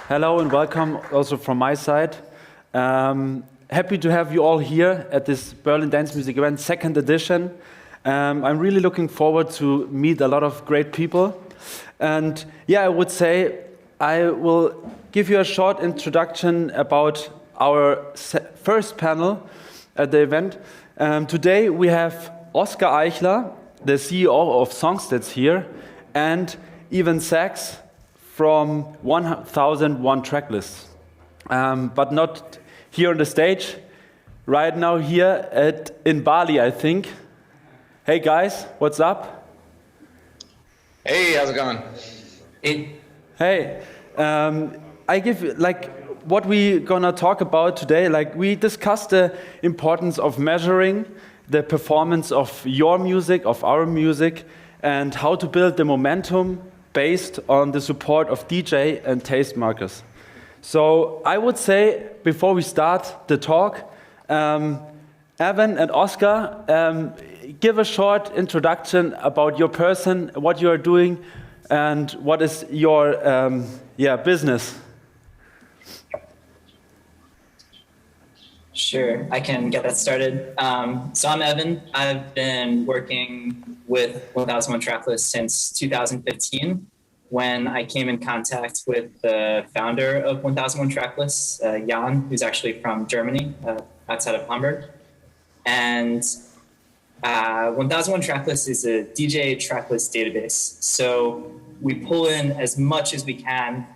Hello and welcome also from my side. Happy to have you all here at this Berlin Dance Music Event, second edition. I'm really looking forward to meet a lot of great people. And yeah, I would say I will give you a short introduction about our first panel at the event. Today we have Oskar Eichler, the CEO of Songstats here, and Ivan Sachs from 1001 Tracklists. But not here on the stage, right now here in Bali, I think. Hey guys, what's up? Hey, how's it going? Hey, I give what we gonna talk about today. We discussed the importance of measuring the performance of your music, of our music, and how to build the momentum based on the support of DJ and tastemakers. So I would say before we start the talk, Evan and Oskar, give a short introduction about your person, what you are doing, and what is your business. Sure, I can get that started. So I'm Evan. I've been working with 1001 Tracklist since 2015, when I came in contact with the founder of 1001 Tracklists, Jan, who's actually from Germany, outside of Hamburg. And 1001 Tracklist is a DJ tracklist database. So we pull in as much as we can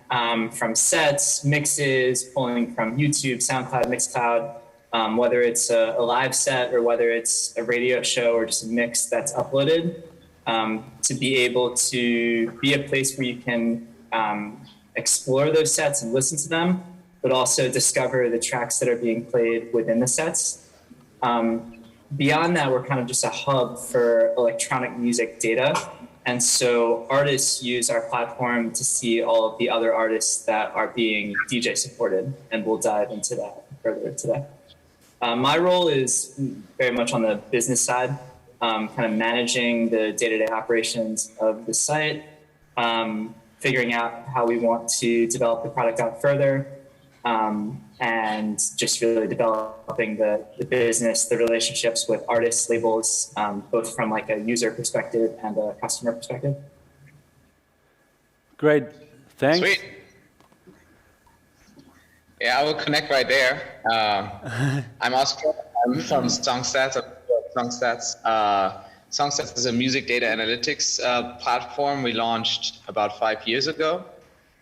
from sets, mixes, pulling from YouTube, SoundCloud, Mixcloud, whether it's a live set or whether it's a radio show or just a mix that's uploaded, to be able to be a place where you can explore those sets and listen to them, but also discover the tracks that are being played within the sets. Beyond that, we're kind of just a hub for electronic music data. And so artists use our platform to see all of the other artists that are being DJ supported, and we'll dive into that further today. My role is very much on the business side, kind of managing the day-to-day operations of the site, figuring out how we want to develop the product out further, and just really developing the business, the relationships with artists, labels, both from like a user perspective and a customer perspective. Great, thanks. Sweet. Yeah, I will connect right there. I'm Oskar. I'm from Songstats. Songstats is a music data analytics platform we launched about 5 years ago,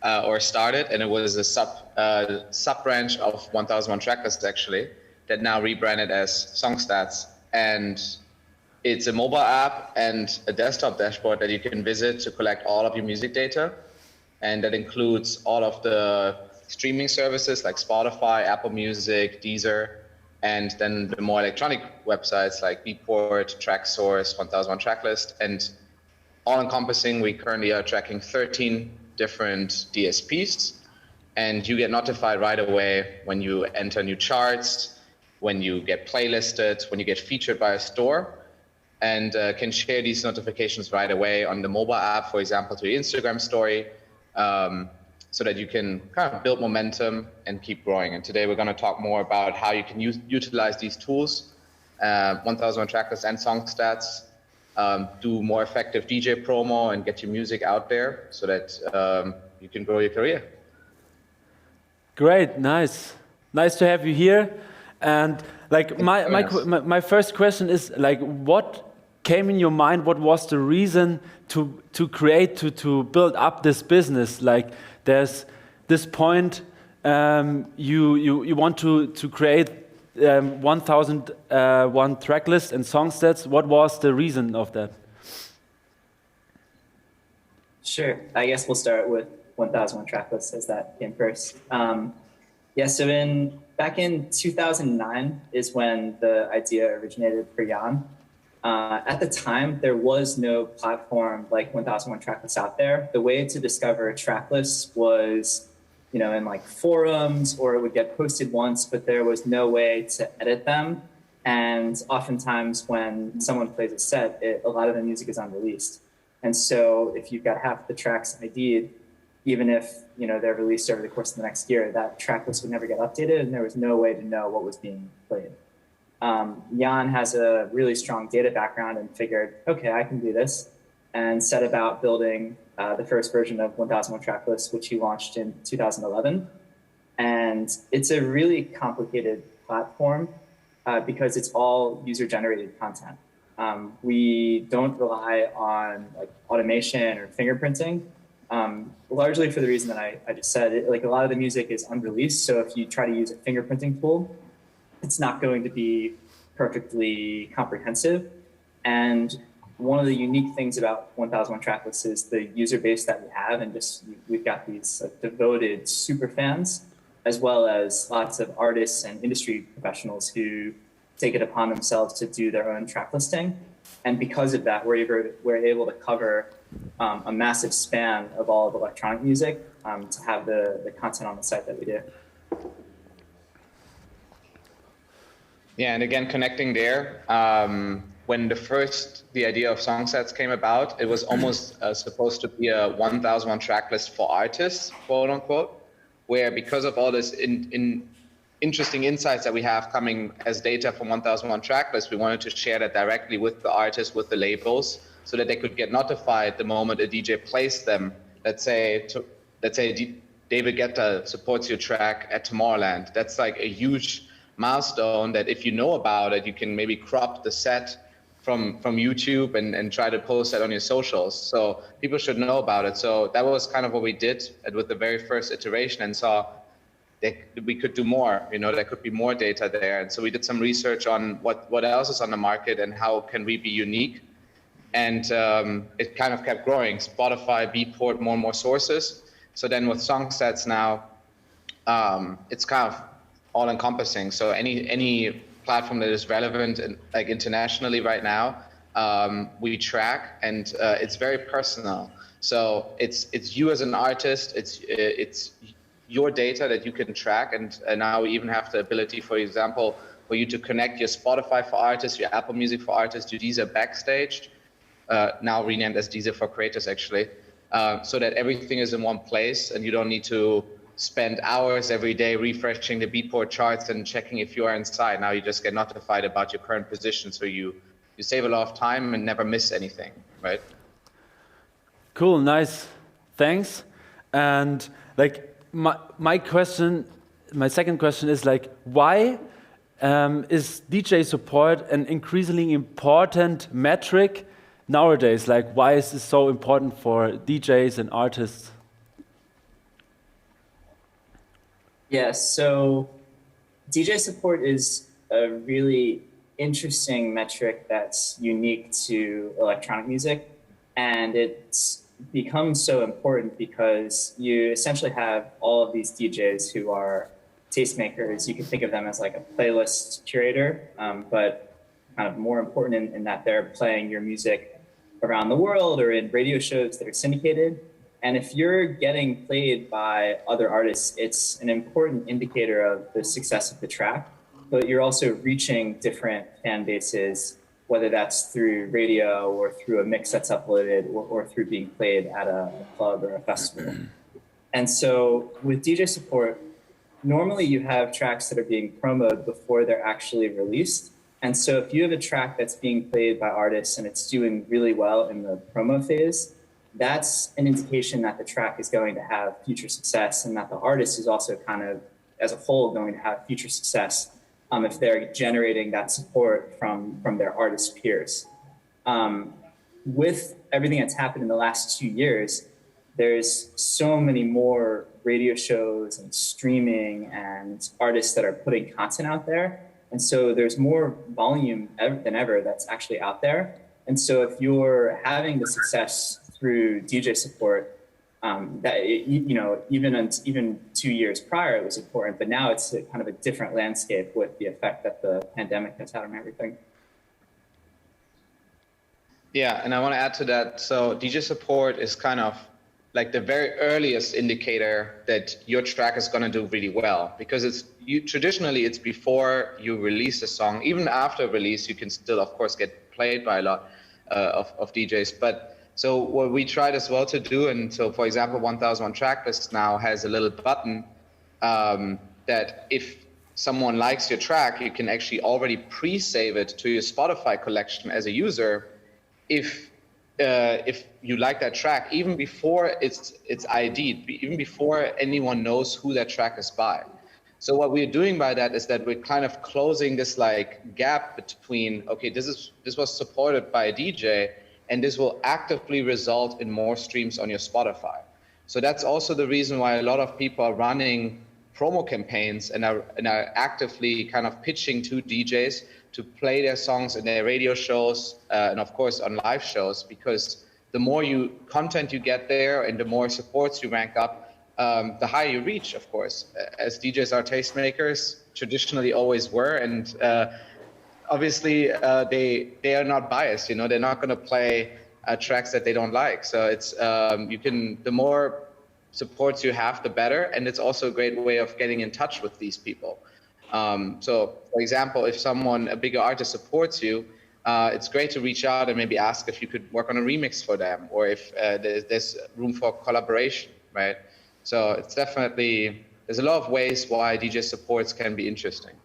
or started, and it was a sub-branch of 1001 Tracklists actually, that now rebranded as Songstats. And it's a mobile app and a desktop dashboard that you can visit to collect all of your music data. And that includes all of the streaming services like Spotify, Apple Music, Deezer, and then the more electronic websites like Beatport, TrackSource, 1001 Tracklist. And all encompassing, we currently are tracking 13 different DSPs, and you get notified right away when you enter new charts, when you get playlisted, when you get featured by a store, and can share these notifications right away on the mobile app, for example, to your Instagram story, so that you can kind of build momentum and keep growing. And today we're going to talk more about how you can utilize these tools, 1001 Tracklist and Songstats, do more effective DJ promo and get your music out there so that you can grow your career. Great, nice to have you here. And my first question is what came in your mind? What was the reason to create to build up this business? There's this point you want to create 1001 Tracklist and Songstats. What was the reason of that? Sure, I guess we'll start with 1001 Tracklist as that came first. So back in 2009 is when the idea originated for Jan. At the time, there was no platform like 1001 Tracklist out there. The way to discover Tracklists was, in like forums, or it would get posted once, but there was no way to edit them. And oftentimes when someone plays a set, a lot of the music is unreleased. And so if you've got half the tracks ID'd, even if they're released over the course of the next year, that track list would never get updated, and there was no way to know what was being played. Jan has a really strong data background and figured, okay, I can do this, and set about building the first version of 1001 Tracklist, which he launched in 2011. And it's a really complicated platform because it's all user-generated content. We don't rely on like automation or fingerprinting, largely for the reason that I just said. Like a lot of the music is unreleased, so if you try to use a fingerprinting tool, it's not going to be perfectly comprehensive. And one of the unique things about 1001 Tracklist is the user base that we have, and just we've got these devoted super fans, as well as lots of artists and industry professionals who take it upon themselves to do their own track listing. And because of that, we're able to cover a massive span of all of electronic music to have the content on the site that we do. Yeah, and again, connecting there, when the idea of Songstats came about, it was almost supposed to be a 1001 track list for artists, quote unquote, where because of all this interesting insights that we have coming as data from 1001 Tracklist, we wanted to share that directly with the artists, with the labels, so that they could get notified the moment a DJ plays them. Let's say David Guetta supports your track at Tomorrowland. That's like a huge milestone that if you know about it, you can maybe crop the set from YouTube and try to post that on your socials. So people should know about it. So that was kind of what we did with the very first iteration, and saw that we could do more. There could be more data there. And so we did some research on what else is on the market and how can we be unique. And it kind of kept growing. Spotify, Beatport, more and more sources. So then with Songstats now, it's kind of all encompassing. So any platform that is relevant and like internationally right now, we track, and it's very personal. So it's you as an artist, it's your data that you can track, and now we even have the ability, for example, for you to connect your Spotify for artists, your Apple Music for artists, your Deezer Backstage, now renamed as Deezer for creators actually, so that everything is in one place and you don't need to spend hours every day refreshing the Beatport charts and checking if you are inside. Now you just get notified about your current position, so you save a lot of time and never miss anything, right? Cool, nice, thanks. And like my second question is like, why is DJ support an increasingly important metric nowadays? Like, why is this so important for DJs and artists? Yes, so DJ support is a really interesting metric that's unique to electronic music, and it's become so important because you essentially have all of these DJs who are tastemakers. You can think of them as like a playlist curator, but kind of more important in that they're playing your music around the world or in radio shows that are syndicated. And if you're getting played by other artists, it's an important indicator of the success of the track, but you're also reaching different fan bases, whether that's through radio or through a mix that's uploaded or through being played at a club or a festival. And so with DJ support, normally you have tracks that are being promoted before they're actually released. And so if you have a track that's being played by artists and it's doing really well in the promo phase, that's an indication that the track is going to have future success, and that the artist is also kind of, as a whole, going to have future success if they're generating that support from their artist peers. With everything that's happened in the last 2 years, there's so many more radio shows and streaming and artists that are putting content out there. And so there's more volume than ever that's actually out there. And so if you're having the success through DJ support, even 2 years prior it was important, but now it's kind of a different landscape with the effect that the pandemic has had on everything. Yeah, and I want to add to that. So DJ support is kind of like the very earliest indicator that your track is going to do really well, because traditionally it's before you release a song. Even after release, you can still, of course, get played by a lot of DJs. But So what we tried as well to do, and so for example, 1001 Tracklist now has a little button that if someone likes your track, you can actually already pre-save it to your Spotify collection as a user. If you like that track, even before it's ID'd, even before anyone knows who that track is by. So what we're doing by that is that we're kind of closing this like gap between, okay, this was supported by a DJ, and this will actively result in more streams on your Spotify. So that's also the reason why a lot of people are running promo campaigns and are actively kind of pitching to DJs to play their songs in their radio shows and of course on live shows, because the more content you get there and the more supports you rank up, the higher you reach, of course. As DJs are tastemakers, traditionally always were, and obviously they are not biased. You know, they're not going to play tracks that they don't like. So it's the more supports you have, the better, and it's also a great way of getting in touch with these people. So, for example, if a bigger artist supports you, it's great to reach out and maybe ask if you could work on a remix for them, or if there's room for collaboration, right? So it's definitely, there's a lot of ways why DJ supports can be interesting.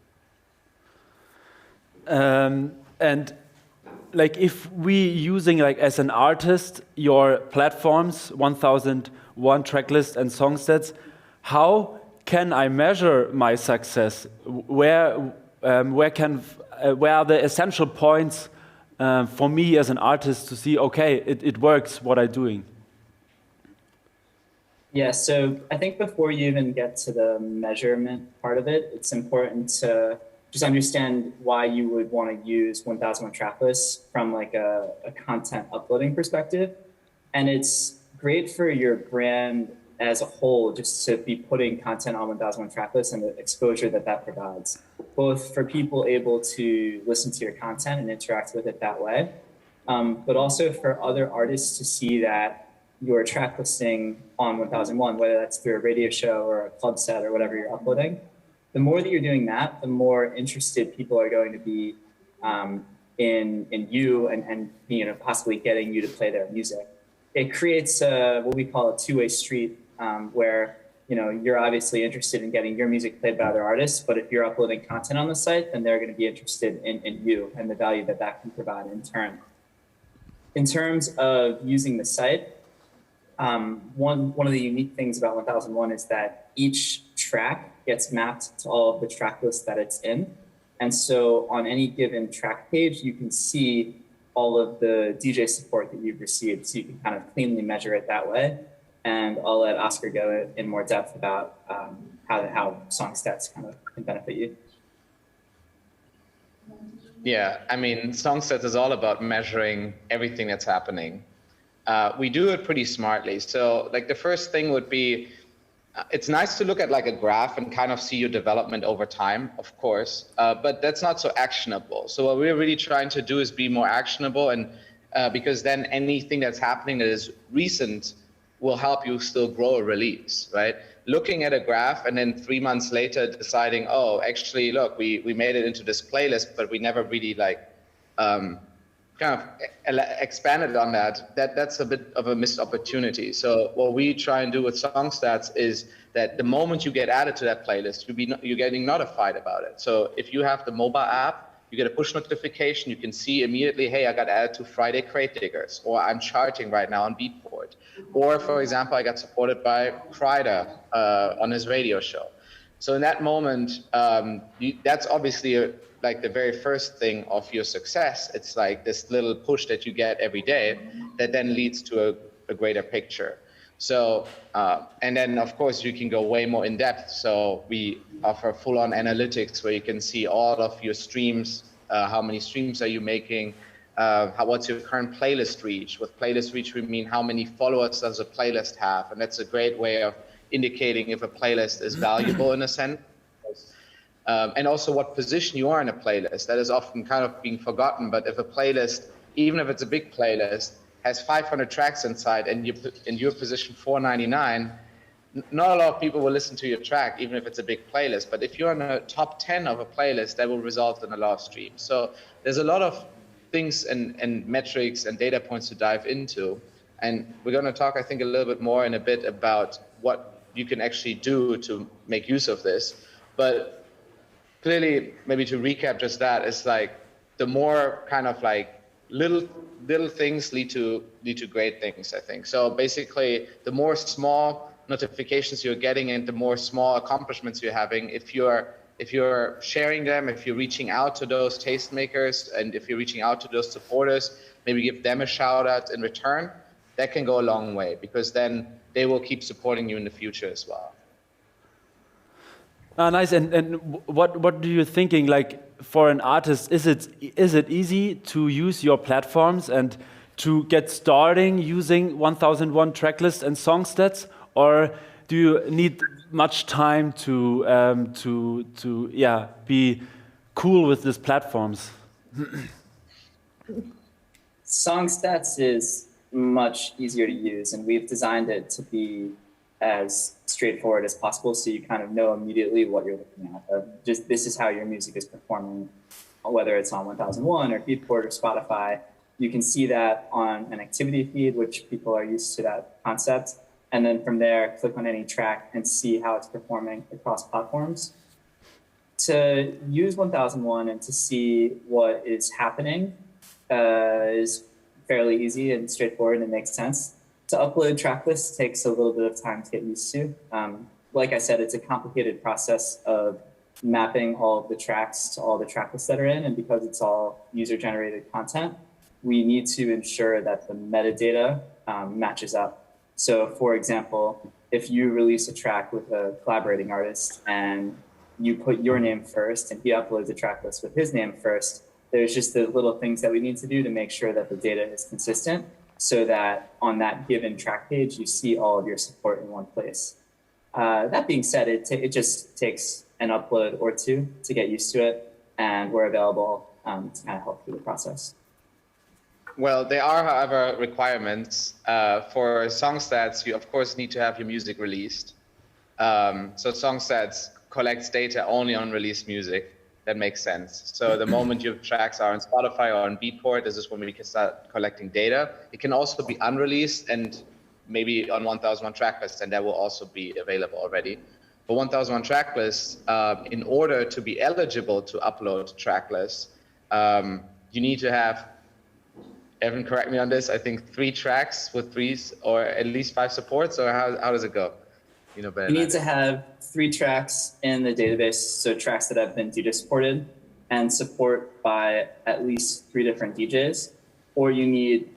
And like if we using like as an artist your platforms 1001 Tracklist and Songstats, how can I measure my success? Where are the essential points for me as an artist to see, okay, it works what I'm doing? Yeah, so I think before you even get to the measurement part of it, it's important to just understand why you would want to use 1001 Tracklists from like a content uploading perspective. And it's great for your brand as a whole just to be putting content on 1001 Tracklists and the exposure that provides, both for people able to listen to your content and interact with it that way, but also for other artists to see that your track listing on 1001, whether that's through a radio show or a club set or whatever you're uploading. The more that you're doing that, the more interested people are going to be in you and possibly getting you to play their music. It creates what we call a two-way street, where you're obviously interested in getting your music played by other artists, but if you're uploading content on the site, then they're going to be interested in you and the value that can provide in turn. In terms of using the site, one of the unique things about 1001 is that each track gets mapped to all of the track lists that it's in. And so on any given track page, you can see all of the DJ support that you've received. So you can kind of cleanly measure it that way. And I'll let Oskar go in more depth about how Songstats kind of can benefit you. Yeah, I mean, Songstats is all about measuring everything that's happening. We do it pretty smartly. So like the first thing would be, it's nice to look at like a graph and kind of see your development over time, of course, but that's not so actionable. So what we're really trying to do is be more actionable, and because then anything that's happening that is recent will help you still grow a release, right? Looking at a graph and then 3 months later deciding, oh, actually, look, we made it into this playlist, but we never really like kind of expanded on that's a bit of a missed opportunity. So what we try and do with Songstats is that the moment you get added to that playlist, you're getting notified about it. So if you have the mobile app, you get a push notification, you can see immediately, hey, I got added to Friday Crate Diggers, or I'm charting right now on Beatport. Or for example, I got supported by Kreider on his radio show. So in that moment, that's obviously like the very first thing of your success. It's like this little push that you get every day that then leads to a greater picture. So, and then of course you can go way more in depth. So we offer full-on analytics where you can see all of your streams, how many streams are you making, what's your current playlist reach. With playlist reach, we mean how many followers does a playlist have. And that's a great way of indicating if a playlist is valuable in a sense. And also what position you are in a playlist. That is often kind of being forgotten, but if a playlist, even if it's a big playlist, has 500 tracks inside and you're position 499, not a lot of people will listen to your track, even if it's a big playlist. But if you're in the top 10 of a playlist, that will result in a lot of streams. So there's a lot of things and metrics and data points to dive into. And we're going to talk, I think, a little bit more in a bit about what you can actually do to make use of this. But clearly, maybe to recap just that, it's like the more kind of like little things lead to great things, I think. So basically, the more small notifications you're getting and the more small accomplishments you're having, if you're sharing them, if you're reaching out to those tastemakers, and if you're reaching out to those supporters, maybe give them a shout out in return, that can go a long way, because then they will keep supporting you in the future as well. Nice. And what do you thinking, like, for an artist, is it easy to use your platforms and to get starting using 1001 Tracklist and Songstats, or do you need much time to be cool with these platforms? Songstats is much easier to use, and we've designed it to be as straightforward as possible, so you kind of know immediately what you're looking at. Just this is how your music is performing, whether it's on 1001 or Beatport or Spotify. You can see that on an activity feed, which people are used to that concept. And then from there, click on any track and see how it's performing across platforms. To use 1001 and to see what is happening is fairly easy and straightforward and makes sense. To upload Tracklists takes a little bit of time to get used to. Like I said, it's a complicated process of mapping all of the tracks to all the tracklists that are in, and because it's all user-generated content, we need to ensure that the metadata matches up. So for example, if you release a track with a collaborating artist and you put your name first and he uploads a tracklist with his name first, there's just the little things that we need to do to make sure that the data is consistent, so that on that given track page, you see all of your support in one place. That being said, it just takes an upload or two to get used to it, and we're available to kind of help through the process. Well, there are, however, requirements. For Songstats, you of course need to have your music released. So Songstats collects data only on released music. That makes sense. So the moment your tracks are on Spotify or on Beatport, this is when we can start collecting data. It can also be unreleased and maybe on 1001 Tracklist, and that will also be available already. For 1001 Tracklist, in order to be eligible to upload Tracklists, you need to have, Evan, correct me on this, I think 3 tracks with 3 or at least 5 supports, or how does it go? You know better. You need to have 3 tracks in the database, so tracks that have been DJ supported and support by at least 3 different DJs, or you need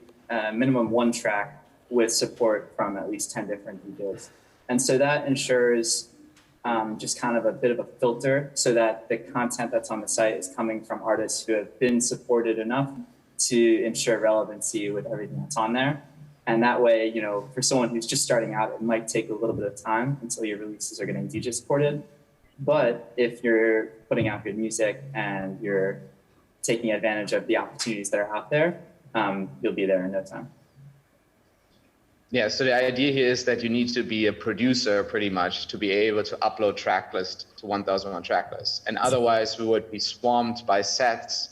minimum 1 track with support from at least 10 different DJs. And so that ensures just kind of a bit of a filter, so that the content that's on the site is coming from artists who have been supported enough to ensure relevancy with everything that's on there. And that way, you know, for someone who's just starting out, it might take a little bit of time until your releases are getting DJ supported. But if you're putting out good music and you're taking advantage of the opportunities that are out there, you'll be there in no time. Yeah, so the idea here is that you need to be a producer pretty much to be able to upload Tracklist to 1001 Tracklist. And otherwise we would be swamped by sets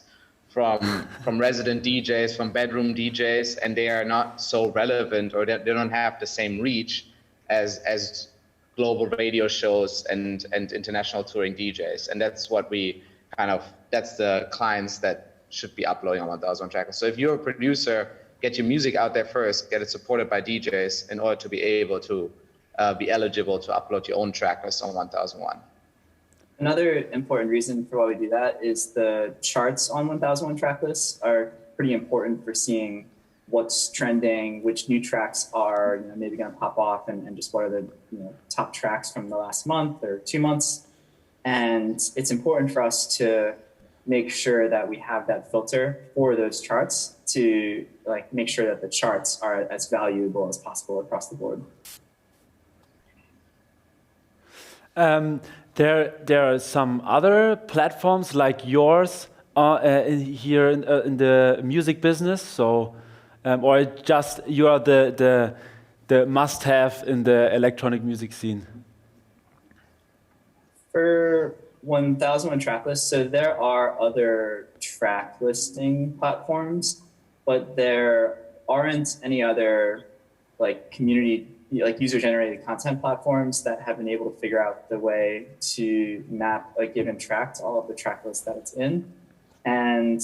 from resident DJs, from bedroom DJs, and they are not so relevant, or they don't have the same reach as global radio shows and international touring DJs. And that's what we that's the clients that should be uploading on 1001 Tracklist. So if you're a producer, get your music out there first, get it supported by DJs in order to be able to be eligible to upload your own tracklist on 1001. Another important reason for why we do that is the charts on 1001 Tracklists are pretty important for seeing what's trending, which new tracks are maybe going to pop off, and just what are the top tracks from the last month or 2 months. And it's important for us to make sure that we have that filter for those charts to make sure that the charts are as valuable as possible across the board. There are some other platforms like yours here in the music business, so or just you are the must-have in the electronic music scene? For 1001 Tracklist, so there are other track listing platforms, but there aren't any other like community, like user-generated content platforms that have been able to figure out the way to map a given track to all of the track lists that it's in. And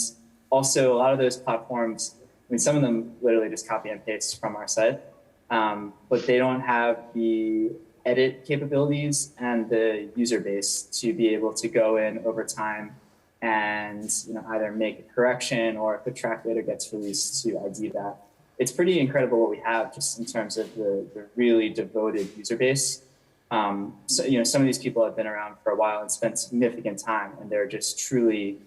also a lot of those platforms, I mean, some of them literally just copy and paste from our site, but they don't have the edit capabilities and the user base to be able to go in over time and either make a correction, or if the track later gets released, to ID that. It's pretty incredible what we have just in terms of the really devoted user base. So some of these people have been around for a while and spent significant time, and they're just truly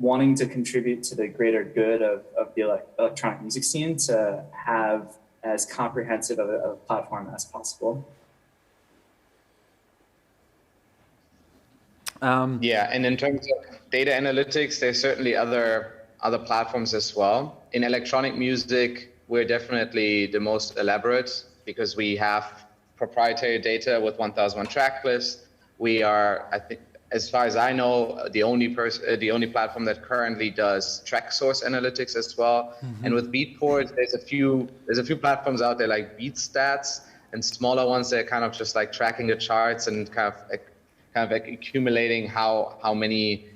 wanting to contribute to the greater good of the electronic music scene, to have as comprehensive of a platform as possible. Yeah, and in terms of data analytics, there's certainly other platforms as well. In electronic music, we're definitely the most elaborate because we have proprietary data with 1001 Tracklist. We are, I think, as far as I know, the only platform that currently does track source analytics as well. Mm-hmm. And with Beatport, there's a few platforms out there like Beatstats and smaller ones that are kind of just like tracking the charts and kind of accumulating how many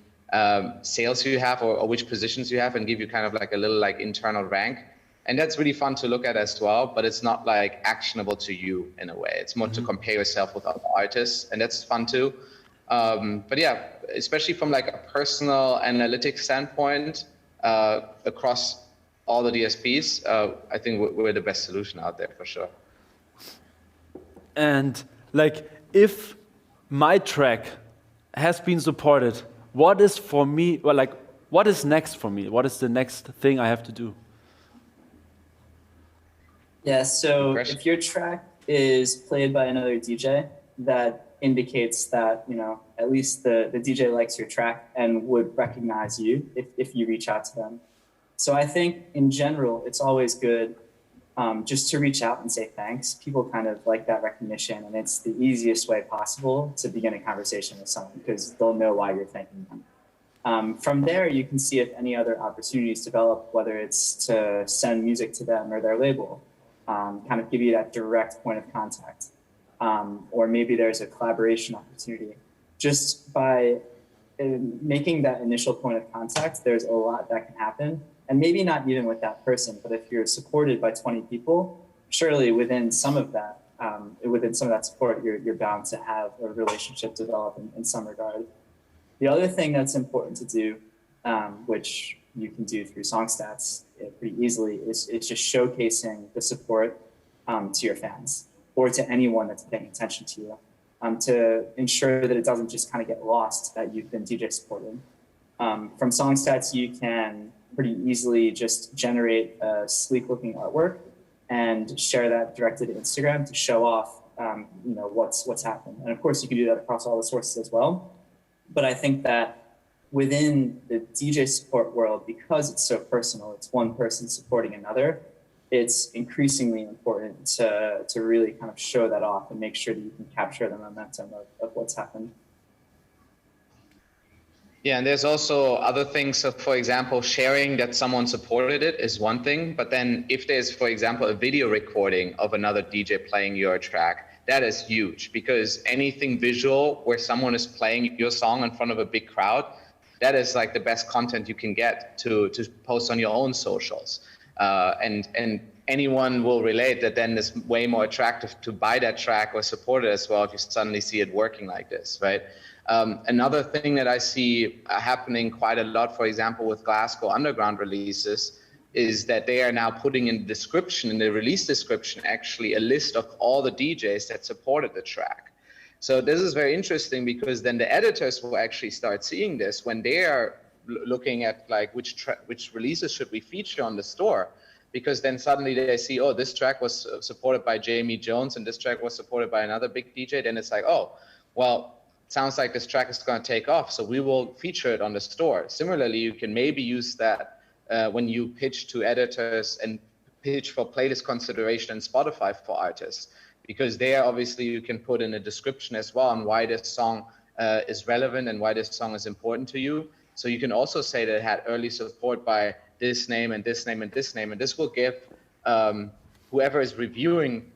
sales you have or which positions you have, and give you kind of like a little like internal rank. And that's really fun to look at as well, but it's not like actionable to you in a way. It's more to compare yourself with other artists, and that's fun too. But yeah, especially from like a personal analytics standpoint, across all the DSPs, I think we're the best solution out there for sure. And like, if my track has been supported, what is for me, well, like, what is next for me? What is the next thing I have to do? Yeah, so if your track is played by another DJ, that indicates that, at least the DJ likes your track and would recognize you if you reach out to them. So I think in general, it's always good just to reach out and say thanks. People kind of like that recognition, and it's the easiest way possible to begin a conversation with someone because they'll know why you're thanking them. From there, you can see if any other opportunities develop, whether it's to send music to them or their label, kind of give you that direct point of contact. Or maybe there's a collaboration opportunity. Just by making that initial point of contact, there's a lot that can happen. And maybe not even with that person, but if you're supported by 20 people, surely within some of that support, you're bound to have a relationship develop in some regard. The other thing that's important to do, which you can do through Songstats pretty easily, is just showcasing the support to your fans or to anyone that's paying attention to you, to ensure that it doesn't just kind of get lost that you've been DJ supported. From Songstats, you can pretty easily just generate a sleek-looking artwork and share that directly to Instagram to show off, what's happened. And of course, you can do that across all the sources as well. But I think that within the DJ support world, because it's so personal, it's one person supporting another, it's increasingly important to really kind of show that off and make sure that you can capture the momentum of what's happened. Yeah, and there's also other things. So for example, sharing that someone supported it is one thing, but then if there's, for example, a video recording of another DJ playing your track, that is huge, because anything visual where someone is playing your song in front of a big crowd, that is like the best content you can get to post on your own socials. And anyone will relate that then it's way more attractive to buy that track or support it as well if you suddenly see it working like this, right? Another thing that I see happening quite a lot, for example, with Glasgow Underground releases, is that they are now putting in the release description, actually a list of all the DJs that supported the track. So this is very interesting, because then the editors will actually start seeing this when they are looking at like which releases should we feature on the store, because then suddenly they see, oh, this track was supported by Jamie Jones and this track was supported by another big DJ. Then it's like, oh, well, sounds like this track is going to take off, so we will feature it on the store. Similarly, you can maybe use that when you pitch to editors and pitch for playlist consideration in Spotify for artists, because there obviously you can put in a description as well on why this song is relevant and why this song is important to you. So you can also say that it had early support by this name and this name and this name, and this will give whoever is reviewing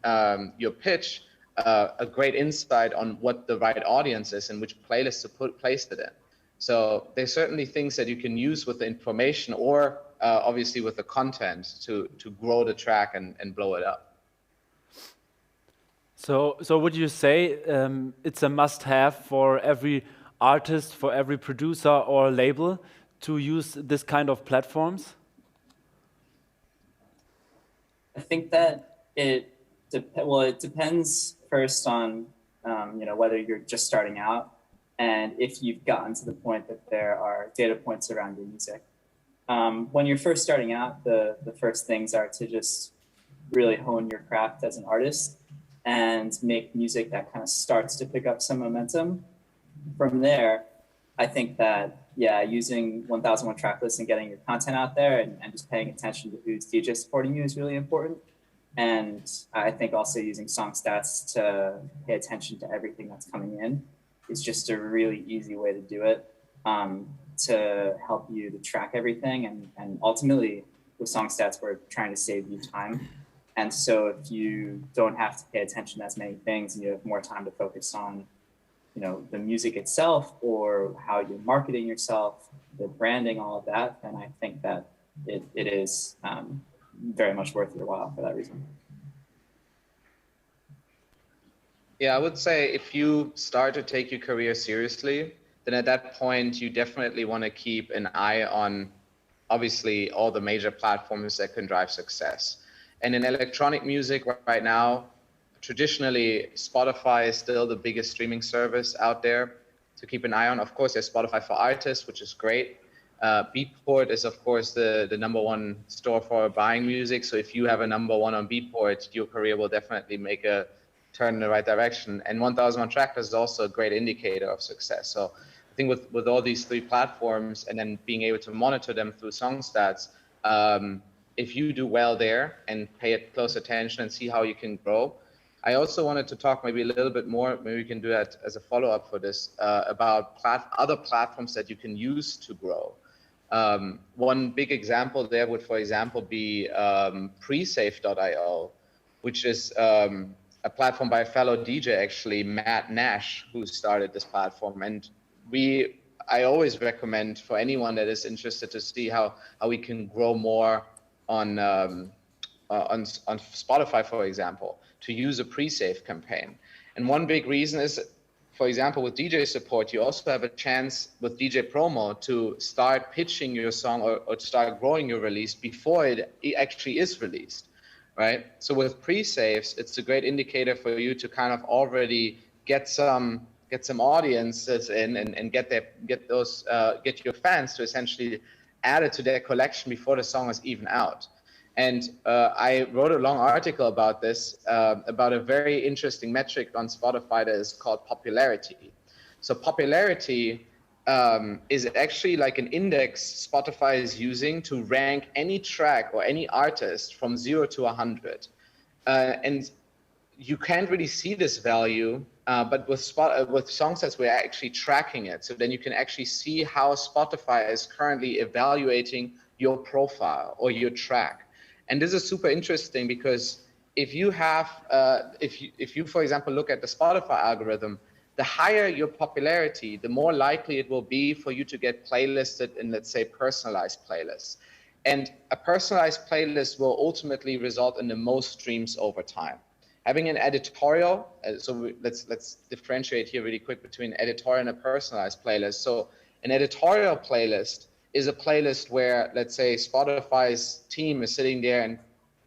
your pitch a great insight on what the right audience is and which playlist to place it in. So there's certainly things that you can use with the information or obviously with the content to grow the track and blow it up. So would you say it's a must-have for every artist, for every producer or label to use this kind of platforms? I think that it depends first on whether you're just starting out and if you've gotten to the point that there are data points around your music. When you're first starting out, the first things are to just really hone your craft as an artist and make music that kind of starts to pick up some momentum. From there, I think that, using 1001 Tracklist and getting your content out there and just paying attention to who's DJ supporting you is really important. And I think also using Songstats to pay attention to everything that's coming in is just a really easy way to do it, to help you to track everything. And ultimately, with Songstats, we're trying to save you time. And so if you don't have to pay attention to as many things and you have more time to focus on the music itself or how you're marketing yourself, the branding, all of that, then I think that it is very much worth your while for that reason. Yeah, I would say if you start to take your career seriously, then at that point, you definitely want to keep an eye on, obviously, all the major platforms that can drive success. And in electronic music right now, traditionally, Spotify is still the biggest streaming service out there to keep an eye on. Of course, there's Spotify for artists, which is great. Beatport is, of course, the number one store for buying music. So if you have a number one on Beatport, your career will definitely make a turn in the right direction. And 1001 Tracklist is also a great indicator of success. So I think with all these three platforms and then being able to monitor them through Songstats, if you do well there and pay close attention and see how you can grow. I also wanted to talk maybe a little bit more, maybe we can do that as a follow-up for this, about other platforms that you can use to grow. One big example there would, for example, be presave.io, which is a platform by a fellow DJ, actually, Matt Nash, who started this platform. And I always recommend for anyone that is interested to see how we can grow more on Spotify, for example, to use a pre-save campaign. And one big reason is, for example, with DJ support, you also have a chance with DJ promo to start pitching your song or to start growing your release before it actually is released, right? So with pre-saves, it's a great indicator for you to kind of already get some audiences in and get your fans to essentially add it to their collection before the song is even out. And I wrote a long article about this, about a very interesting metric on Spotify that is called popularity. So popularity is actually like an index Spotify is using to rank any track or any artist from 0 to 100. And you can't really see this value, but with Songstats, we're actually tracking it. So then you can actually see how Spotify is currently evaluating your profile or your track. And this is super interesting because if you have, if you, for example, look at the Spotify algorithm, the higher your popularity, the more likely it will be for you to get playlisted in, let's say, personalized playlists. And a personalized playlist will ultimately result in the most streams over time. Having an editorial, let's differentiate here really quick between editorial and a personalized playlist. So an editorial playlist is a playlist where, let's say, Spotify's team is sitting there and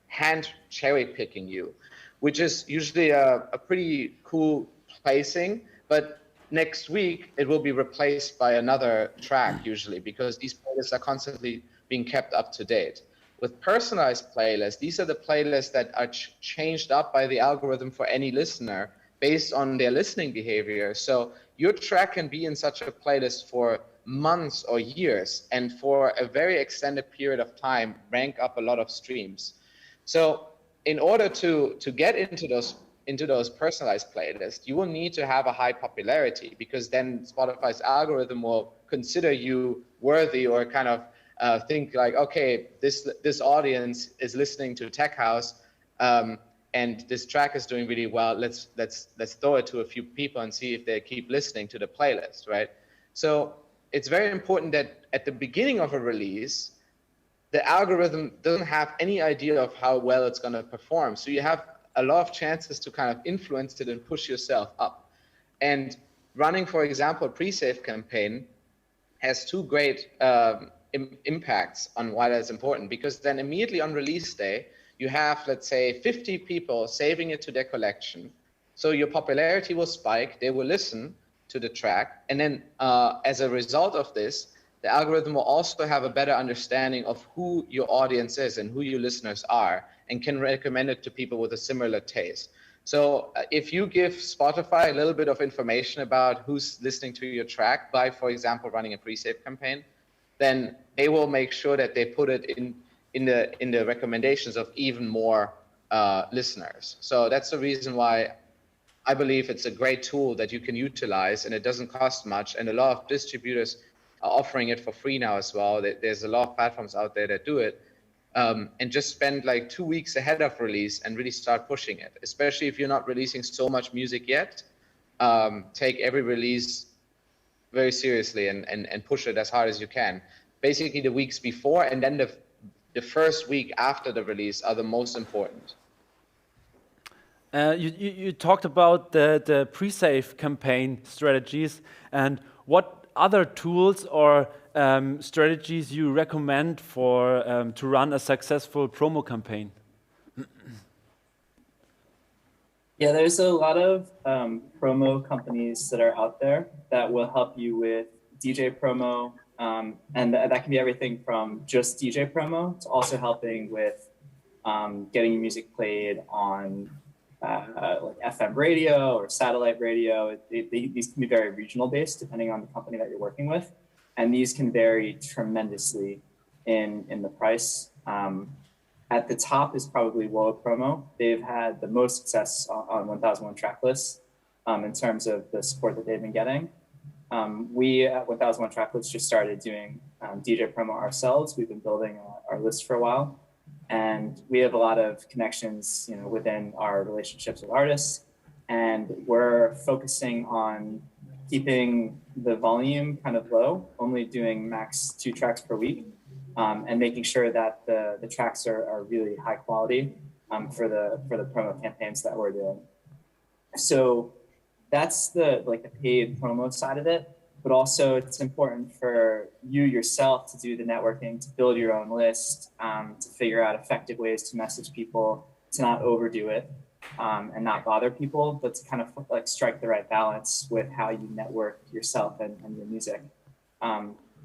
hand cherry picking you, which is usually a pretty cool placing, but next week it will be replaced by another track usually, because these playlists are constantly being kept up to date. With personalized playlists, these are the playlists that are changed up by the algorithm for any listener based on their listening behavior. So your track can be in such a playlist for months or years, and for a very extended period of time, rank up a lot of streams. So in order to get into those personalized playlists, you will need to have a high popularity, because then Spotify's algorithm will consider you worthy, or kind of think like, okay, this audience is listening to tech house, and this track is doing really well. Let's throw it to a few people and see if they keep listening to the playlist, right? So it's very important that at the beginning of a release, the algorithm doesn't have any idea of how well it's going to perform. So you have a lot of chances to kind of influence it and push yourself up. And running, for example, a pre-save campaign has two great impacts on why that's important, because then immediately on release day, you have, let's say, 50 people saving it to their collection. So your popularity will spike, they will listen to the track. And then as a result of this, the algorithm will also have a better understanding of who your audience is and who your listeners are, and can recommend it to people with a similar taste. So if you give Spotify a little bit of information about who's listening to your track by, for example, running a pre-save campaign, then they will make sure that they put it in the recommendations of even more listeners. So that's the reason why I believe it's a great tool that you can utilize, and it doesn't cost much. And a lot of distributors are offering it for free now as well. There's a lot of platforms out there that do it. And just spend like 2 weeks ahead of release and really start pushing it, especially if you're not releasing so much music yet. Take every release very seriously and push it as hard as you can. Basically the weeks before and then the first week after the release are the most important. You talked about the pre-save campaign strategies, and what other tools or strategies you recommend for to run a successful promo campaign? Yeah, there's a lot of promo companies that are out there that will help you with DJ promo, and that can be everything from just DJ promo to also helping with getting your music played on like FM radio or satellite radio. These can be very regional based depending on the company that you're working with. And these can vary tremendously in the price. At the top is probably Woa Promo. They've had the most success on 1001 Tracklists in terms of the support that they've been getting. We at 1001 Tracklists just started doing DJ promo ourselves. We've been building our list for a while. And we have a lot of connections, within our relationships with artists, and we're focusing on keeping the volume kind of low, only doing max 2 tracks per week, and making sure that the tracks are really high quality for the promo campaigns that we're doing. So that's the paid promo side of it. But also it's important for you yourself to do the networking, to build your own list, to figure out effective ways to message people, to not overdo it and not bother people, but to kind of strike the right balance with how you network yourself and your music.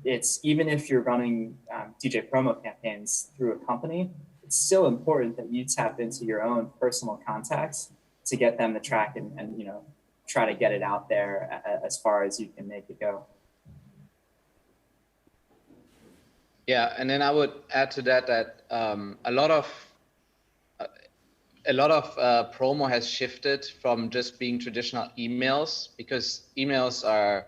It's even if you're running DJ promo campaigns through a company, it's still important that you tap into your own personal contacts to get them the track and try to get it out there as far as you can make it go. Yeah, and then I would add to that a lot of promo has shifted from just being traditional emails, because emails are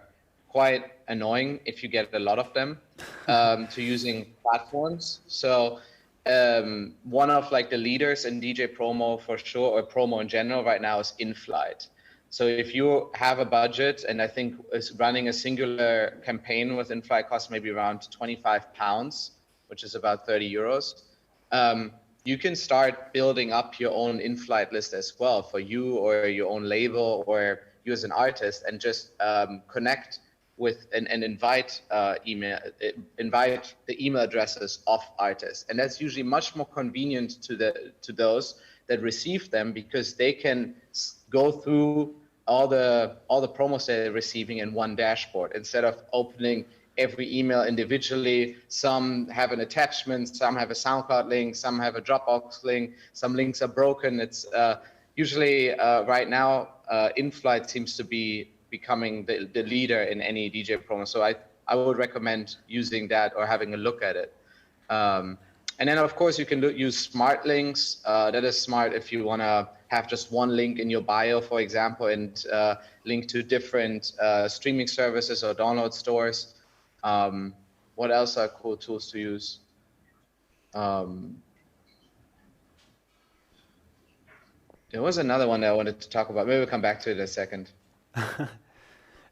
quite annoying if you get a lot of them, to using platforms. So one of the leaders in DJ promo for sure, or promo in general right now, is InFlight. So if you have a budget, and I think running a singular campaign with InFlight costs maybe around £25, which is about 30 euros, you can start building up your own InFlight list as well for you or your own label or you as an artist, and just connect with and invite the email addresses of artists. And that's usually much more convenient to those that receive them, because they can go through all the promos they're receiving in one dashboard instead of opening every email individually. Some have an attachment, some have a SoundCloud link, some have a Dropbox link, some links are broken. It's usually right now InFlight seems to be becoming the leader in any DJ promo. So I would recommend using that or having a look at it. And then, of course, you can use smart links. That is smart if you want to have just one link in your bio, for example, and link to different streaming services or download stores. What else are cool tools to use? There was another one that I wanted to talk about. Maybe we'll come back to it in a second.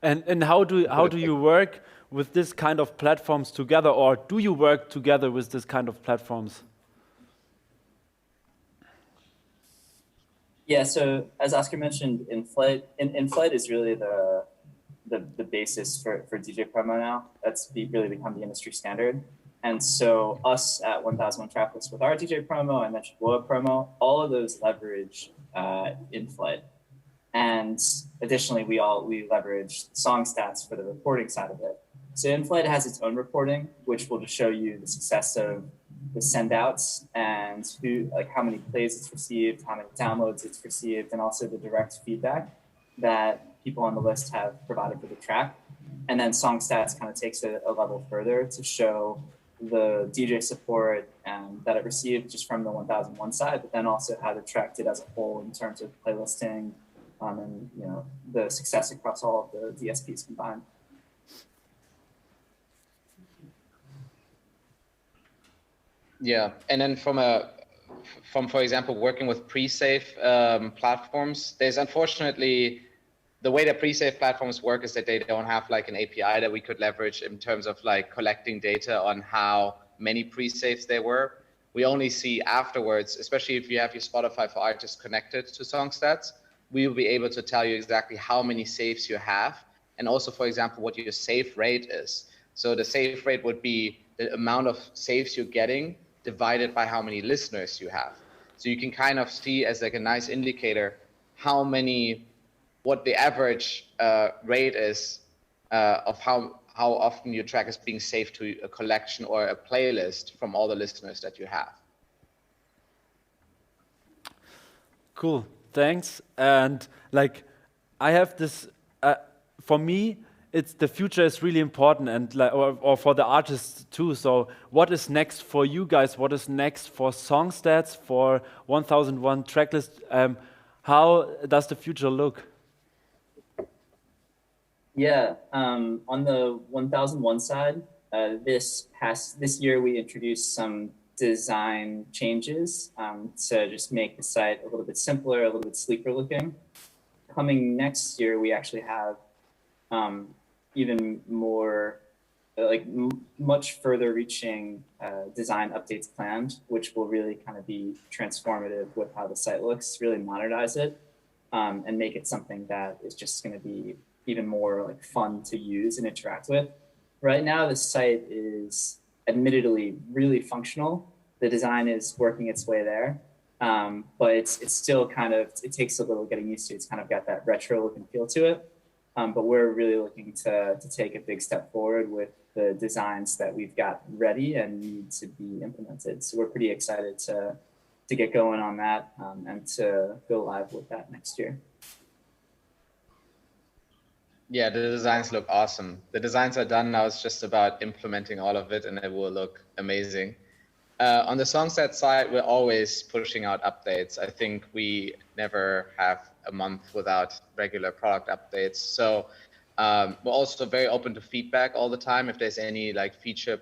And how do you work with this kind of platforms together, or do you work together with this kind of platforms? Yeah, so as Oskar mentioned, in-flight is really the basis for DJ promo now. That's really become the industry standard. And so us at 1001 Tracklist with our DJ promo, I mentioned WOA promo, all of those leverage in-flight. And additionally, we leverage Songstats for the reporting side of it. So in-flight has its own reporting, which will just show you the success of the send-outs and how many plays it's received, how many downloads it's received, and also the direct feedback that people on the list have provided for the track. And then Songstats kind of takes it a level further to show the DJ support that it received just from the 1001 side, but then also how the track did as a whole in terms of playlisting and the success across all of the DSPs combined. Yeah, and then from for example, working with pre-save platforms, there's unfortunately the way that pre-save platforms work is that they don't have like an API that we could leverage in terms of like collecting data on how many pre-saves there were. We only see afterwards, especially if you have your Spotify for Artists connected to Songstats, we will be able to tell you exactly how many saves you have, and also, for example, what your save rate is. So the save rate would be the amount of saves you're getting divided by how many listeners you have. So you can kind of see as like a nice indicator what the average rate is of how often your track is being saved to a collection or a playlist from all the listeners that you have. Cool, thanks. And like, I have this, for me, it's the future is really important, and like, or for the artists too. So what is next for you guys? What is next for Songstats, for 1001 Tracklist? How does the future look? Yeah, on the 1001 side, this year we introduced some design changes to just make the site a little bit simpler, a little bit sleeker looking. Coming next year, we actually have even more, much further reaching design updates planned, which will really kind of be transformative with how the site looks, really modernize it and make it something that is just going to be even more like fun to use and interact with. Right now, the site is admittedly really functional. The design is working its way there, but it's still kind of, it takes a little getting used to. It's kind of got that retro look and feel to it. But we're really looking to take a big step forward with the designs that we've got ready and need to be implemented. So we're pretty excited to get going on that and to go live with that next year. Yeah, the designs look awesome. The designs are done now. It's just about implementing all of it, and it will look amazing. On the Songstats side, we're always pushing out updates. I think we never have a month without regular product updates. So we're also very open to feedback all the time if there's any like feature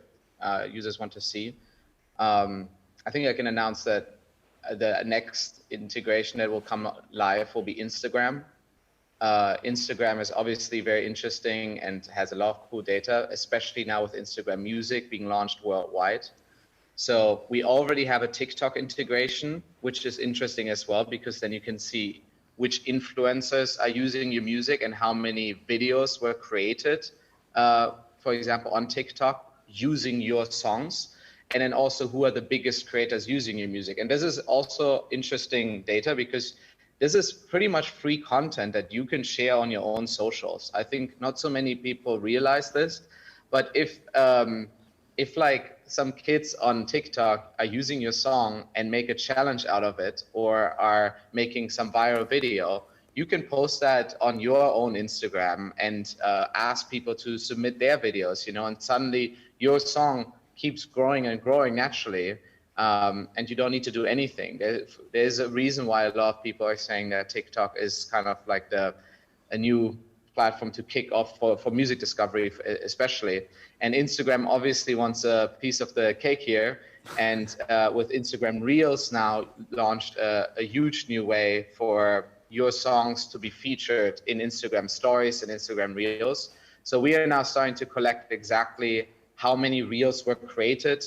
users want to see. I think I can announce that the next integration that will come live will be Instagram. Instagram is obviously very interesting and has a lot of cool data, especially now with Instagram Music being launched worldwide. So we already have a TikTok integration, which is interesting as well, because then you can see which influencers are using your music and how many videos were created, for example, on TikTok using your songs, and then also who are the biggest creators using your music. And this is also interesting data because this is pretty much free content that you can share on your own socials. I think not so many people realize this, but if like some kids on TikTok are using your song and make a challenge out of it, or are making some viral video, you can post that on your own Instagram and ask people to submit their videos, and suddenly your song keeps growing and growing naturally. And you don't need to do anything. There's a reason why a lot of people are saying that TikTok is kind of like a new platform to kick off for music discovery, especially. And Instagram obviously wants a piece of the cake here And with Instagram Reels now launched a huge new way for your songs to be featured in Instagram Stories and Instagram Reels. So we are now starting to collect exactly how many Reels were created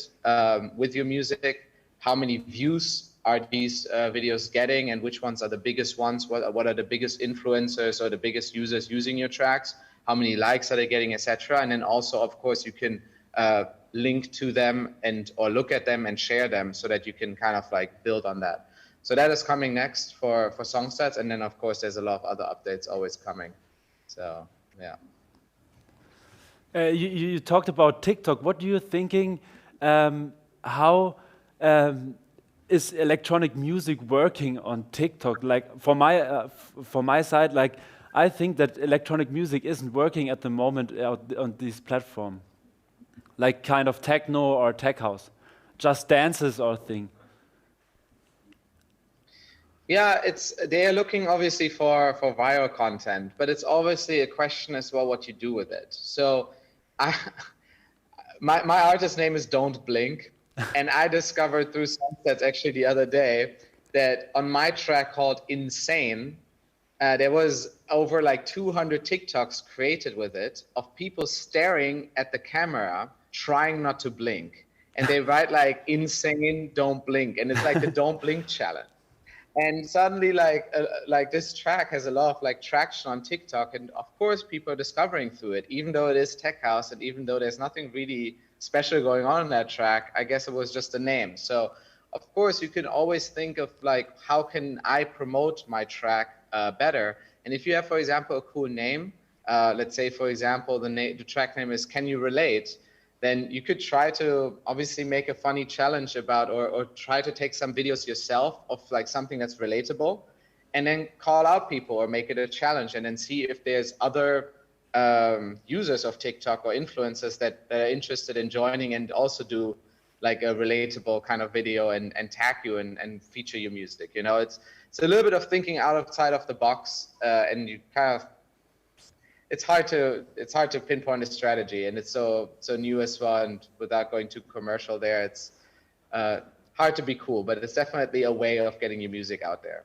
with your music, how many views are these videos getting, and which ones are the biggest ones, what are the biggest influencers or the biggest users using your tracks, how many likes are they getting, etc. And then also, of course, you can link to them or look at them and share them so that you can kind of like build on that. So that is coming next for Songstats. And then, of course, there's a lot of other updates always coming. So, yeah. You talked about TikTok. What do you thinking? How is electronic music working on TikTok? Like for my side, like I think that electronic music isn't working at the moment on this platform. Like kind of techno or tech house, just dances or thing. Yeah, they are looking obviously for viral content, but it's obviously a question as well what you do with it. So my artist name is Don't Blink, and I discovered through Songstats actually the other day that on my track called Insane, there was over like 200 TikToks created with it of people staring at the camera, trying not to blink. And they write like insane, don't blink. And it's like the don't blink challenge. And suddenly like this track has a lot of like traction on TikTok. And of course, people are discovering through it, even though it is tech house and even though there's nothing really special going on in that track, I guess it was just a name. So of course, you can always think of like, how can I promote my track better? And if you have, for example, a cool name, let's say, for example, the track name is Can You Relate? Then you could try to obviously make a funny challenge about, or try to take some videos yourself of like something that's relatable, and then call out people or make it a challenge, and then see if there's other users of TikTok or influencers that are interested in joining and also do like a relatable kind of video and tag you and feature your music. You know, it's a little bit of thinking outside of the box, and you kind of, it's hard to pinpoint a strategy, and it's so new as well. And without going too commercial there, it's hard to be cool, but it's definitely a way of getting your music out there.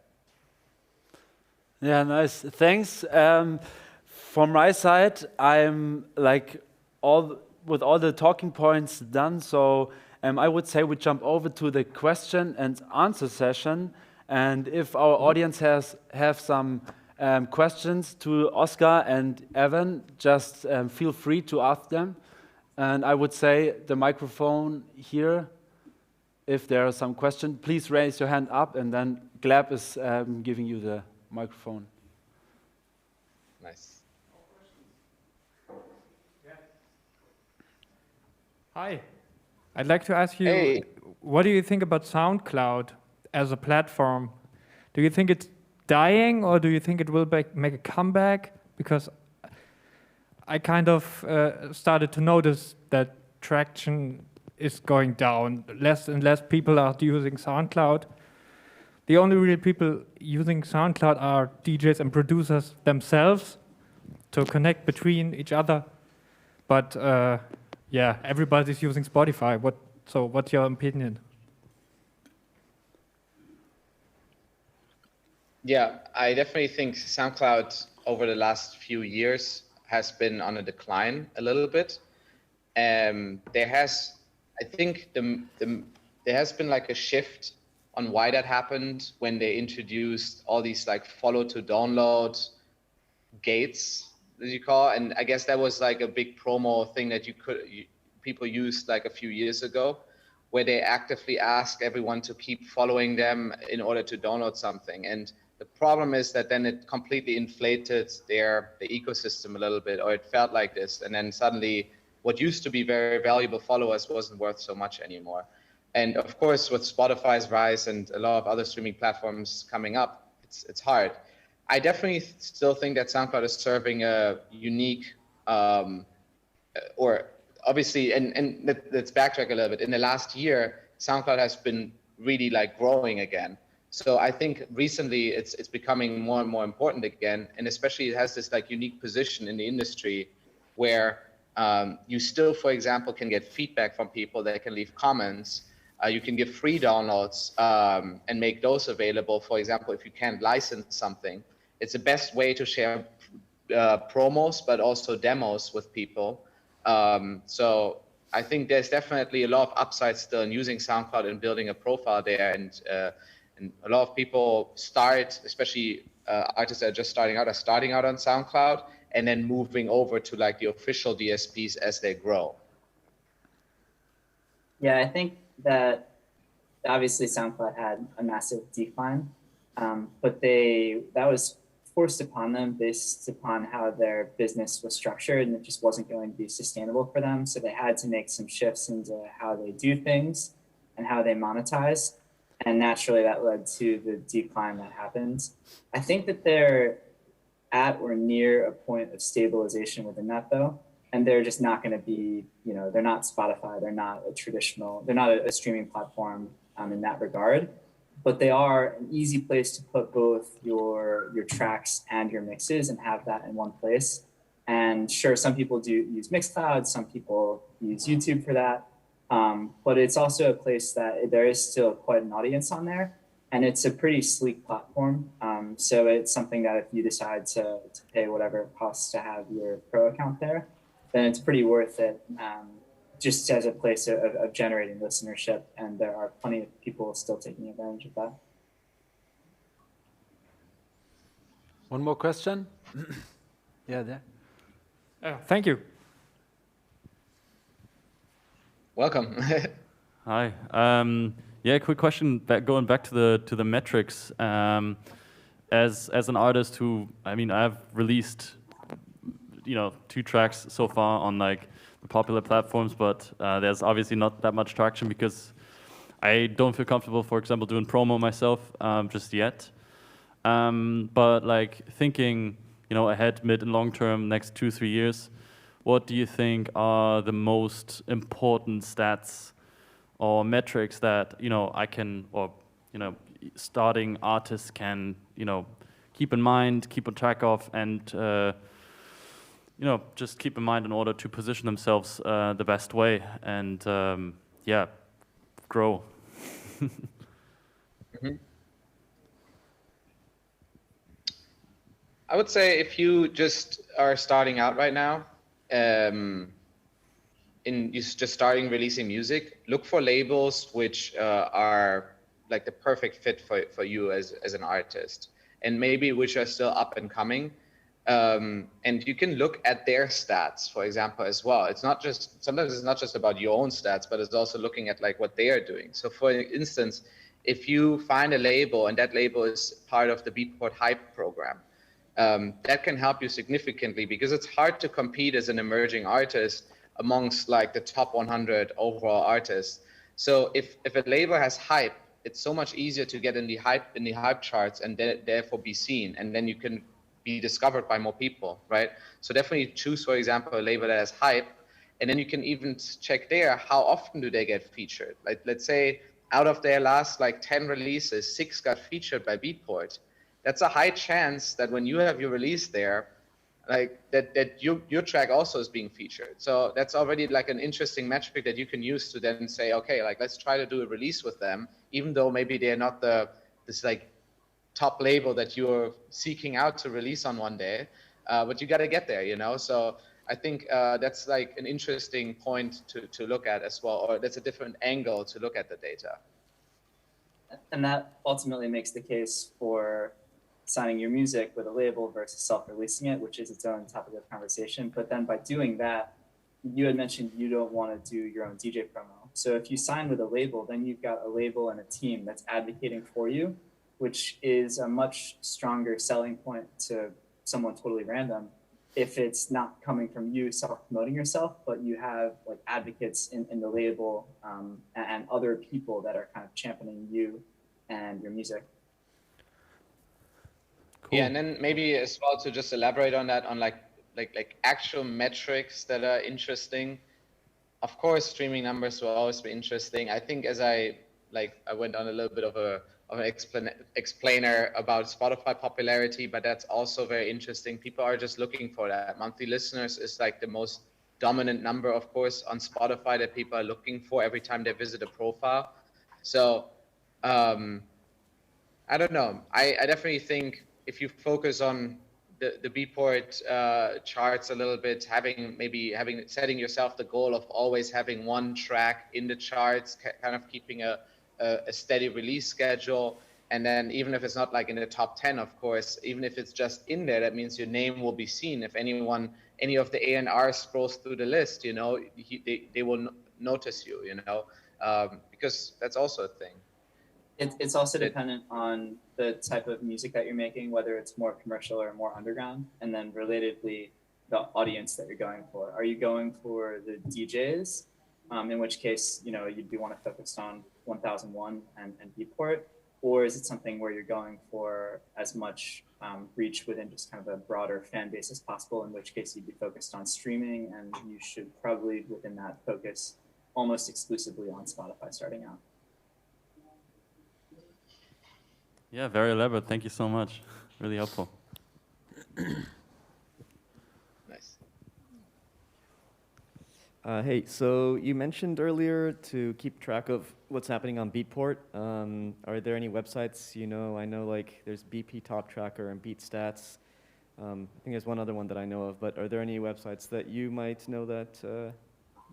Yeah, nice. Thanks. From my side, I'm like with all the talking points done. So I would say we jump over to the question and answer session. And if our audience have some questions to Oskar and Evan, just feel free to ask them. And I would say the microphone here, if there are some questions, please raise your hand up, and then Gleb is giving you the microphone. Nice. Hi. I'd like to ask you, Hey. What do you think about SoundCloud as a platform? Do you think it's dying, or do you think it will make a comeback? Because I kind of started to notice that traction is going down. Less and less people are using SoundCloud. The only real people using SoundCloud are DJs and producers themselves to connect between each other. But yeah, everybody's using Spotify. So what's your opinion? Yeah, I definitely think SoundCloud over the last few years has been on a decline a little bit. There has been like a shift on why that happened when they introduced all these like follow to download gates, as you call, and I guess that was like a big promo thing that people used like a few years ago, where they actively ask everyone to keep following them in order to download something. And the problem is that then it completely inflated the ecosystem a little bit, or it felt like this. And then suddenly what used to be very valuable followers wasn't worth so much anymore. And of course, with Spotify's rise and a lot of other streaming platforms coming up, it's hard. I definitely still think that SoundCloud is serving a unique, or obviously, and let's backtrack a little bit. In the last year, SoundCloud has been really like growing again. So I think recently it's becoming more and more important again, and especially it has this like unique position in the industry where you still, for example, can get feedback from people that can leave comments. You can give free downloads and make those available. For example, if you can't license something, it's the best way to share promos, but also demos with people. So I think there's definitely a lot of upside still in using SoundCloud and building a profile there. And a lot of people start, especially artists that are just starting out, on SoundCloud and then moving over to like the official DSPs as they grow. Yeah, I think that obviously SoundCloud had a massive decline, but that was forced upon them based upon how their business was structured, and it just wasn't going to be sustainable for them. So they had to make some shifts into how they do things and how they monetize. And naturally that led to the decline that happened. I think that they're at or near a point of stabilization within that though. And they're just not going to be, they're not Spotify, they're not a streaming platform in that regard. But they are an easy place to put both your tracks and your mixes and have that in one place. And sure, some people do use Mixcloud, some people use YouTube for that. But it's also a place that there is still quite an audience on there. And it's a pretty sleek platform. So it's something that if you decide to pay whatever it costs to have your pro account there, then it's pretty worth it. Just as a place of generating listenership, and there are plenty of people still taking advantage of that. One more question? Yeah, there. Thank you. Welcome. Hi. Yeah, quick question. Going back to the metrics. As an artist who, I've released, 2 tracks so far on like the popular platforms, but there's obviously not that much traction because I don't feel comfortable, for example, doing promo myself just yet. But like thinking, ahead, mid and long term, next 2-3 years, what do you think are the most important stats or metrics that I can, or starting artists can keep in mind, keep on track of, and just keep in mind in order to position themselves the best way and grow. Mm-hmm. I would say if you just are starting out right now, you're just starting releasing music, look for labels which are like the perfect fit for you as an artist, and maybe which are still up and coming. And you can look at their stats, for example, as well. Sometimes it's not just about your own stats, but it's also looking at like what they are doing. So for instance, if you find a label and that label is part of the Beatport Hype program, that can help you significantly because it's hard to compete as an emerging artist amongst like the top 100 overall artists. So if a label has hype, it's so much easier to get in the hype charts and therefore be seen, and then you can be discovered by more people, right? So definitely choose, for example, a label that has hype, and then you can even check there how often do they get featured. Like let's say out of their last like 10 releases, 6 got featured by Beatport. That's a high chance that when you have your release there, like that your track also is being featured. So that's already like an interesting metric that you can use to then say, okay, like let's try to do a release with them, even though maybe they're not this like top label that you're seeking out to release on one day, but you got to get there, So I think that's like an interesting point to look at as well, or that's a different angle to look at the data. And that ultimately makes the case for signing your music with a label versus self-releasing it, which is its own topic of conversation. But then by doing that, you had mentioned you don't want to do your own DJ promo. So if you sign with a label, then you've got a label and a team that's advocating for you, which is a much stronger selling point to someone totally random if it's not coming from you self-promoting yourself, but you have like advocates in the label and other people that are kind of championing you and your music. Cool. Yeah, and then maybe as well to just elaborate on that, on like actual metrics that are interesting. Of course, streaming numbers will always be interesting. I think as I went on a little bit of an explainer about Spotify popularity, but that's also very interesting. People are just looking for that. Monthly listeners is like the most dominant number, of course, on Spotify that people are looking for every time they visit a profile. So I don't know. I definitely think if you focus on the Beatport charts a little bit, setting yourself the goal of always having one track in the charts, kind of keeping a steady release schedule. And then even if it's not like in the top 10, of course, even if it's just in there, that means your name will be seen. If any of the A&R scrolls through the list, you know, they will notice you, you know, because that's also a thing. It's also dependent on the type of music that you're making, whether it's more commercial or more underground, and then relatedly, the audience that you're going for. Are you going for the DJs, in which case, you know, you'd be want to focus on 1001 and Beatport, or is it something where you're going for as much reach within just kind of a broader fan base as possible, in which case you'd be focused on streaming, and you should probably within that focus almost exclusively on Spotify starting out. Yeah, very elaborate. Thank you so much. Really helpful. Nice. Hey, so you mentioned earlier to keep track of what's happening on Beatport. Are there any websites, you know, I know like there's BP Top Tracker and Beat Stats. I think there's one other one that I know of, but are there any websites that you might know that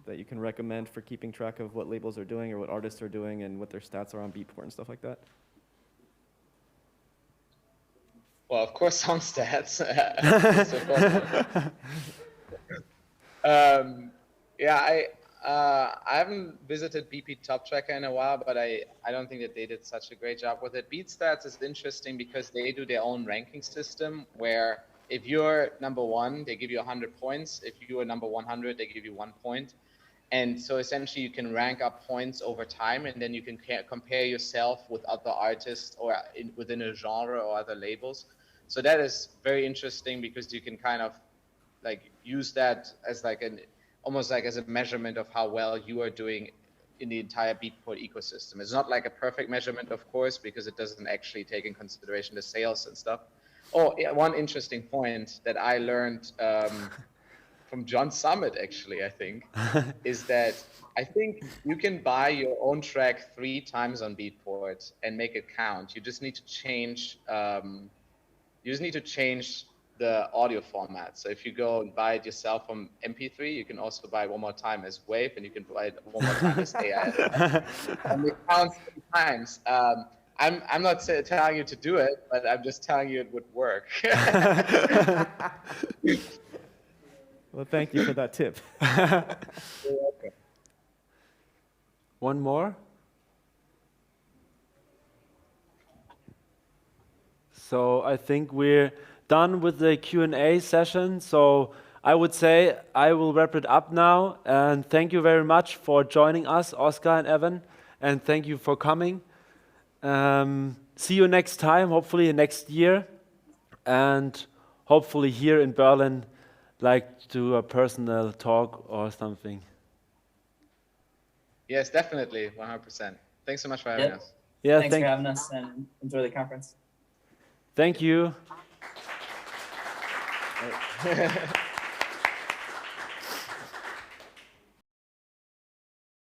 that you can recommend for keeping track of what labels are doing or what artists are doing and what their stats are on Beatport and stuff like that? Well, of course, Songstats. Yeah, I haven't visited BP Top Tracker in a while, but I don't think that they did such a great job with it. BeatStats is interesting because they do their own ranking system where if you're number 1, they give you 100 points. If you are number 100, they give you 1 point. And so essentially you can rank up points over time, and then you can compare yourself with other artists or within a genre or other labels. So that is very interesting because you can kind of like use that as like almost like as a measurement of how well you are doing in the entire Beatport ecosystem. It's not like a perfect measurement, of course, because it doesn't actually take in consideration the sales and stuff. Oh, yeah, one interesting point that I learned from John Summit, actually, I think, is that I think you can buy your own track 3 times on Beatport and make it count. You just need to change the audio format. So if you go and buy it yourself from MP3, you can also buy it one more time as WAV, and you can buy it one more time as AI. And it counts 3 times. I'm not telling you to do it, but I'm just telling you it would work. Well, thank you for that tip. You're welcome. One more. So I think we're done with the Q&A session. So I would say I will wrap it up now. And thank you very much for joining us, Oskar and Evan. And thank you for coming. See you next time, hopefully next year. And hopefully here in Berlin, like do a personal talk or something. Yes, definitely, 100%. Thanks so much for having us. Yeah, Thanks for having us, and enjoy the conference. Thank you.